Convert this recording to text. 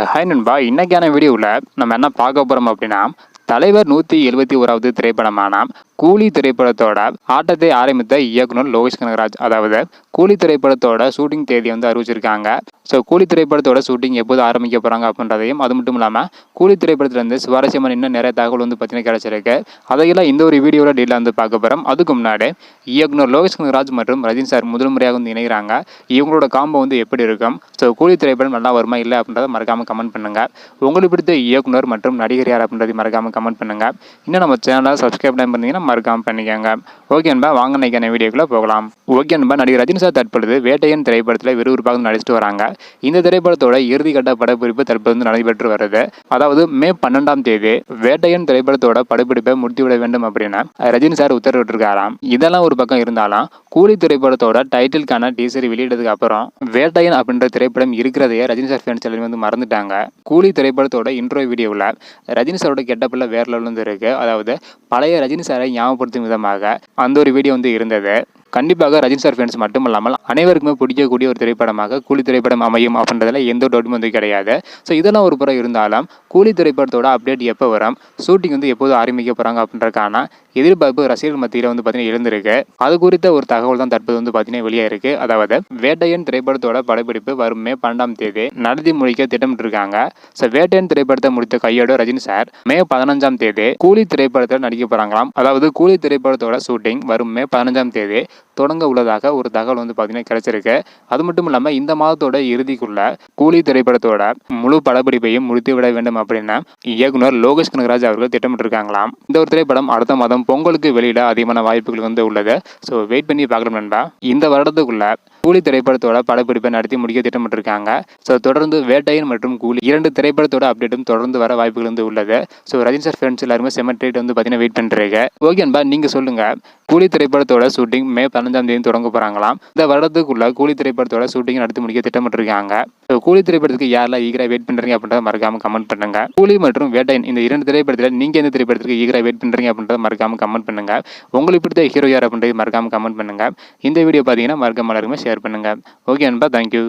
Hi நண்பா, இன்னைக்கான வீடியோவில் நம்ம என்ன பார்க்க போகிறோம் அப்படின்னா, தலைவர் 171வது திரைப்படமான கூலி திரைப்படத்தோட ஆட்டத்தை ஆரம்பித்த இயக்குனர் லோகேஷ் கனகராஜ். அதாவது கூலி திரைப்படத்தோட ஷூட்டிங் தேதி வந்து அறிவிச்சிருக்காங்க. ஸோ கூலி திரைப்படத்தோட ஷூட்டிங் எப்போது ஆரம்பிக்க போகிறாங்க அப்படின்றதையும், அது மட்டும் இல்லாமல் கூலி திரைப்படத்துலேருந்து சுவாரஸ்யமான இன்னும் நிறைய தகவல் வந்து பார்த்தீங்கன்னா கிடச்சிருக்கு. அதையெல்லாம் இந்த ஒரு வீடியோவில் டீலாக வந்து பார்க்க போகிறோம். அதுக்கு முன்னாடி இயக்குனர் லோகேஷ் கனகராஜ் மற்றும் ரஜினி சார் முதல் முறையாக வந்து இணைகிறாங்க. இவங்களோட காம்போ வந்து எப்படி இருக்கும், ஸோ கூலி திரைப்படம் நல்லா வருமா இல்லை அப்படின்றத மறக்காமல் கமெண்ட் பண்ணுங்கள். உங்களுக்கு பிடித்த இயக்குனர் மற்றும் நடிகர் யார் அப்படின்றதை மறக்காமல் கமெண்ட் பண்ணுங்கள். இன்னும் நம்ம சேனலை சப்ஸ்கிரைப் பண்ணிங்கன்னா மறக்காமல் பண்ணிக்கோங்க. ஓகே நண்பா, வாங்க இன்னைக்கான வீடியோக்குள்ளே போகலாம். ஓகே நண்பா, நடிகர் ரஜினி சார் தற்பொழுது வேட்டையன் திரைப்படத்தில் விறுவிறுப்பாக நடிச்சிட்டு வராங்க. இந்த திரைப்படத்தோட இறுதிக்கட்ட படப்பிடிப்பு தற்போது நடைபெற்று வருது. அதாவது மே 12ஆம் தேதி வேட்டையன் திரைப்படத்தோட படப்பிடிப்பை முடித்துவிட வேண்டும் அப்படின்னு ரஜினி சார் உத்தரவிட்டிருக்காராம். இதெல்லாம் ஒரு பக்கம் இருந்தாலும், கூலி திரைப்படத்தோட டைட்டிலுக்கான டீசர் வெளியிட்டதுக்கு அப்புறம் வேட்டையன் அப்படின்ற திரைப்படம் இருக்கிறதையே ரஜினி சார் ஃபேன்ஸ் எல்லாரும் வந்து மறந்துட்டாங்க. கூலி திரைப்படத்தோட இன்ட்ரோ வீடியோவில் ரஜினி சாரோட கெட்டப்பில் வேற லெவலில் வந்து இருக்கு. அதாவது பழைய ரஜினி சாரை ஞாபகப்படுத்தும் விதமாக அந்த ஒரு வீடியோ வந்து இருந்தது. கண்டிப்பாக ரஜினி சார் ஃபேன்ஸ் மட்டும் இல்லாமல் அனைவருக்குமே பிடிக்கக்கூடிய ஒரு திரைப்படமாக கூலி திரைப்படம் அமையும் அப்படின்றதுல எந்த டவுட்டும் வந்து கிடையாது. ஸோ இதெல்லாம் ஒரு புறம் இருந்தாலும், கூலி திரைப்படத்தோட அப்டேட் எப்போ வரும், ஷூட்டிங் வந்து எப்போது ஆரம்பிக்க போகிறாங்க அப்படின்றதுக்கான எதிர்பார்ப்பு ரசிகர்கள் மத்தியில் வந்து பார்த்தீங்கன்னா எழுந்திருக்கு. அது குறித்த ஒரு தகவல் தான் தற்போது வந்து பார்த்தீங்கன்னா வெளியே இருக்குது. அதாவது வேட்டையன் திரைப்படத்தோட படப்பிடிப்பு வரும் மே 12ஆம் தேதி நடத்தி முடிக்க திட்டமிட்டிருக்காங்க. ஸோ வேட்டையன் திரைப்படத்தை முடித்த கையோட ரஜினி சார் மே 15ஆம் தேதி கூலி திரைப்படத்தில் நடிக்க போகிறாங்களாம். அதாவது கூலி திரைப்படத்தோட ஷூட்டிங் வரும் மே 15ஆம் தேதி தொடங்க உள்ளதாக ஒரு தகவல் வந்து பார்த்தீங்கன்னா கிடைச்சிருக்கு. அது மட்டும் இல்லாமல் இந்த மாதத்தோட இறுதிக்குள்ள கூலி திரைப்படத்தோட முழு படப்பிடிப்பையும் முடித்து விட வேண்டும் அப்படின்னு இயக்குனர் லோகேஷ் கனகராஜ் அவர்கள் திட்டமிட்டிருக்காங்களாம். இந்த ஒரு திரைப்படம் அடுத்த மாதம் பொங்கலுக்கு வெளியிட அதிகமான வாய்ப்புகள் வந்து உள்ளது. ஸோ வெயிட் பண்ணி பார்க்கலாம் நண்பா. இந்த வருடத்துக்குள்ள கூலி திரைப்படத்தோட படப்பிடிப்பை நடத்தி முடிக்க திட்டமிட்டிருக்காங்க. ஸோ தொடர்ந்து வேட்டையன் மற்றும் கூலி 2 திரைப்படத்தோட அப்டேட்டும் தொடர்ந்து வர வாய்ப்புகள் வந்து உள்ளது. ஸோ ரஜினி சார் ஃப்ரெண்ட்ஸ் எல்லாருமே செமெட்ரேட் வந்து பார்த்தீங்கன்னா வெயிட் பண்ணுறீங்க. ஓகே நண்பா, நீங்கள் சொல்லுங்கள், கூலி திரைப்படத்தோட ஷூட்டிங் மே 15ஆம் தேதி தொடங்க போகிறாங்களாம். இந்த வருடத்துக்குள்ள கூலி திரைப்படத்தோட ஷூட்டிங் நடத்தி முடிக்க திட்டமிட்டிருக்காங்க. ஸோ கூலி திரைப்படத்துக்கு யாரெல்லாம் ஈகராக வெயிட் பண்ணுறீங்க அப்படின்றத மறக்காம கமெண்ட் பண்ணுங்க. கூலி மற்றும் வேட்டையன் இந்த 2 திரைப்படத்தில் நீங்கள் எந்த திரைப்படத்துக்கு ஈகராக வெயிட் பண்ணுறீங்க அப்படின்றத மறக்காம கமெண்ட் பண்ணுங்க. உங்களுக்கு பிடித்த ஹீரோ யார் அப்படின்றத மறக்காம கமெண்ட் பண்ணுங்க. இந்த வீடியோ பார்த்தீங்கன்னா மறக்காம எல்லாருமே ஷேர் பண்ணுங்க. ஓகே நண்பா, தேங்க்யூ.